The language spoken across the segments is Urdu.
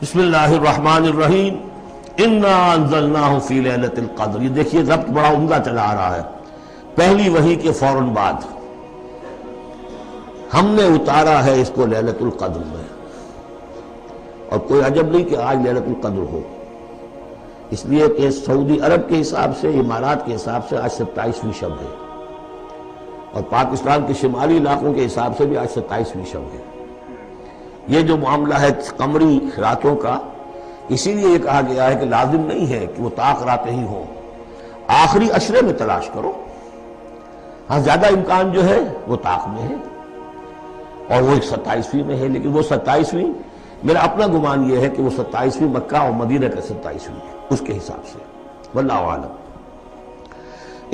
بسم اللہ الرحمن الرحیم انا انزلناہ فی لیلۃ القدر. یہ دیکھیے ضبط بڑا عمدہ چلا آ رہا ہے. پہلی وحی کے فوراً بعد ہم نے اتارا ہے اس کو لیلۃ القدر میں. اور کوئی عجب نہیں کہ آج لیلۃ القدر ہو، اس لیے کہ سعودی عرب کے حساب سے، امارات کے حساب سے آج 27ویں شب ہے، اور پاکستان کے شمالی علاقوں کے حساب سے بھی آج 27ویں شب ہے. یہ جو معاملہ ہے قمری راتوں کا، اسی لیے یہ کہا گیا ہے کہ لازم نہیں ہے کہ وہ طاق راتیں ہی ہوں، آخری عشرے میں تلاش کرو. ہاں زیادہ امکان جو ہے وہ طاق میں ہے، اور وہ 27ویں میں ہے، لیکن وہ 27ویں میرا اپنا گمان یہ ہے کہ وہ 27ویں مکہ اور مدینہ کا 27ویں ہے اس کے حساب سے. واللہ اعلم.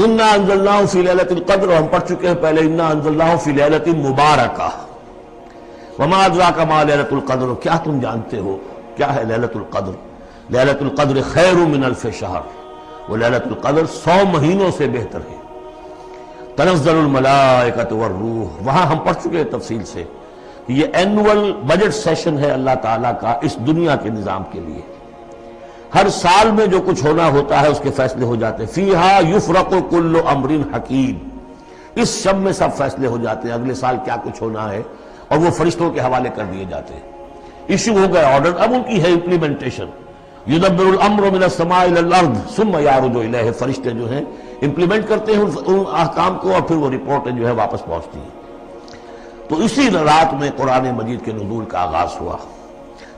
انا انزلناہ فی لیلۃ القدر، ہم پڑھ چکے ہیں پہلے انا انزلناہ فی لیلۃ مبارکہ. وما ادراک ما لیلۃ القدر، کیا تم جانتے ہو کیا ہے لیلۃ القدر؟ لیلۃ القدر خیر من الف شہر، وہ لیلۃ القدر 100 مہینوں سے بہتر ہے. تنزل الملائکۃ والروح، وہاں ہم پڑھ چکے ہیں تفصیل سے کہ یہ اینول بجٹ سیشن ہے اللہ تعالیٰ کا اس دنیا کے نظام کے لیے. ہر سال میں جو کچھ ہونا ہوتا ہے اس کے فیصلے ہو جاتے ہیں. فیہا یفرق کل امر حکیم، اس شب میں سب فیصلے ہو جاتے ہیں، اگلے سال کیا کچھ ہونا ہے، اور وہ فرشتوں کے حوالے کر دیے جاتے ہیں. ایشو ہو گئے آرڈر، اب ان کی ہے امپلیمنٹیشن. یدبر الامر من السماء الى الارض ثم یعرج الیہ، فرشتے جو ہیں امپلیمنٹ کرتے ہیں ان احکام کو، اور پھر وہ رپورٹیں جو ہے واپس پہنچتی ہیں. تو اسی رات میں قرآن مجید کے نزول کا آغاز ہوا.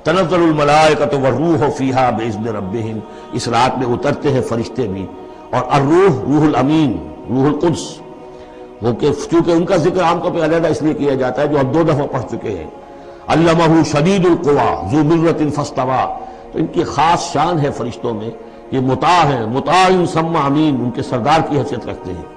تنزل الملائکۃ والروح فیہا باذن ربہم، اس رات میں اترتے ہیں فرشتے بھی، اور الروح روح الامین، روح القدس، وہ کہ چونکہ ان کا ذکر عام طور پہ علیحدہ اس لیے کیا جاتا ہے جو ہم 2 دفعہ پڑھ چکے ہیں. علمہ شدید القویٰ ذو مرۃ فاستویٰ، تو ان کی خاص شان ہے فرشتوں میں، یہ مطاع ہیں، مطاع ثم امین، ان کے سردار کی حیثیت رکھتے ہیں.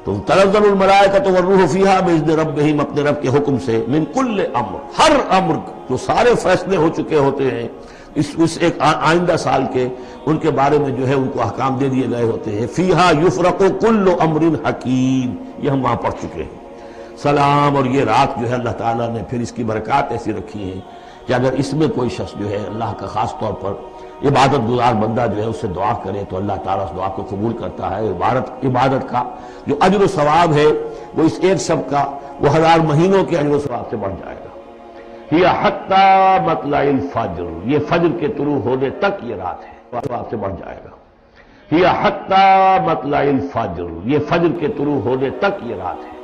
تو تنزل الملائکۃ والروح فیہا باذن ربہم، اپنے رب کے حکم سے، من کل امر، ہر امر، جو سارے فیصلے ہو چکے ہوتے ہیں اس ایک آئندہ سال کے، ان کے بارے میں جو ہے ان کو احکام دے دیے گئے ہوتے ہیں. فیہا یفرق کل امر حکیم، یہ ہم وہاں پڑھ چکے ہیں. سلام. اور یہ رات جو ہے اللہ تعالیٰ نے پھر اس کی برکات ایسی رکھی ہیں کہ اگر اس میں کوئی شخص جو ہے اللہ کا خاص طور پر عبادت گزار بندہ جو ہے اس سے دعا کرے تو اللہ تعالیٰ اس دعا کو قبول کرتا ہے. عبادت کا جو اجر و ثواب ہے وہ اس ایک شب کا وہ 1000 مہینوں کے اجر و ثواب سے بڑھ جائے گا. یہ حتی مطلع الفجر، یہ فجر کے طلوع ہونے تک یہ رات ہے، ثواب سے بڑھ جائے گا. یہ حتی مطلع الفجر، یہ فجر کے طلوع ہونے تک یہ رات ہے.